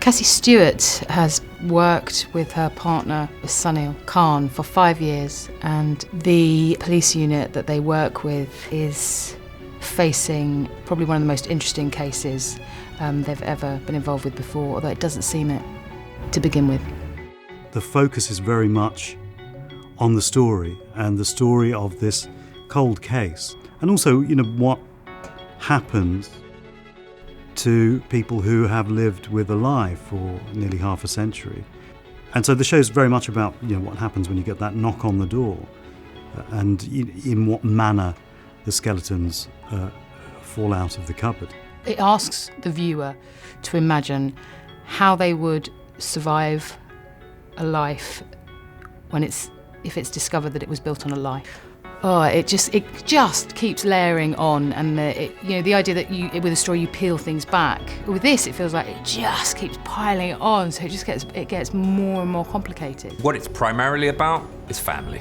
Cassie Stewart has worked with her partner, Sunil Khan, for 5 years, and the police unit that they work with is facing probably one of the most interesting cases they've ever been involved with before, although it doesn't seem it to begin with. The focus is very much on the story and the story of this cold case, and also, what happens to people who have lived with a lie for nearly half a century. And so the show's very much about what happens when you get that knock on the door, and in what manner the skeletons fall out of the cupboard. It asks the viewer to imagine how they would survive a life if it's discovered that it was built on a lie. Oh, it just keeps layering on, and the idea that with a story you peel things back. With this, it feels like it just keeps piling on, so it gets more and more complicated. What it's primarily about is family,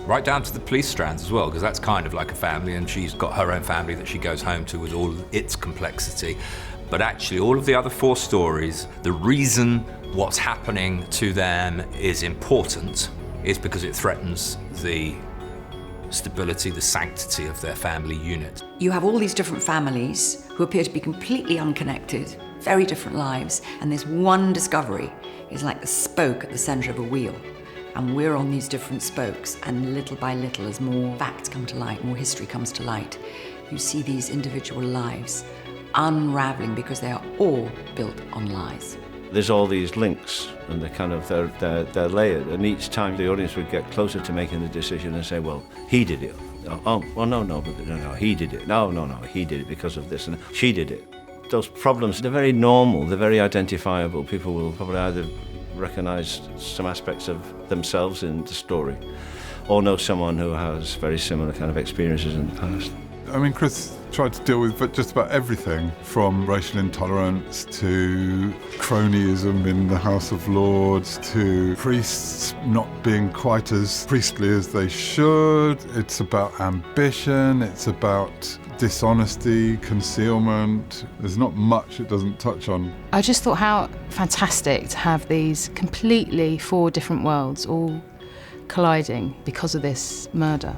right down to the police strands as well, because that's kind of like a family, and she's got her own family that she goes home to with all its complexity. But actually, all of the other 4 stories, the reason what's happening to them is important is because it threatens the stability, the sanctity of their family unit. You have all these different families who appear to be completely unconnected, very different lives, and this one discovery is like the spoke at the centre of a wheel. And we're on these different spokes, and little by little, as more facts come to light, more history comes to light, you see these individual lives unravelling because they are all built on lies. There's all these links, and they're layered, and each time the audience would get closer to making the decision and say, well, he did it. No, he did it. No, he did it because of this, and she did it. Those problems, they're very normal, they're very identifiable. People will probably either recognise some aspects of themselves in the story, or know someone who has very similar kind of experiences in the past. I mean, Chris tried to deal with just about everything, from racial intolerance to cronyism in the House of Lords to priests not being quite as priestly as they should. It's about ambition, it's about dishonesty, concealment. There's not much it doesn't touch on. I just thought how fantastic to have these completely 4 different worlds all colliding because of this murder.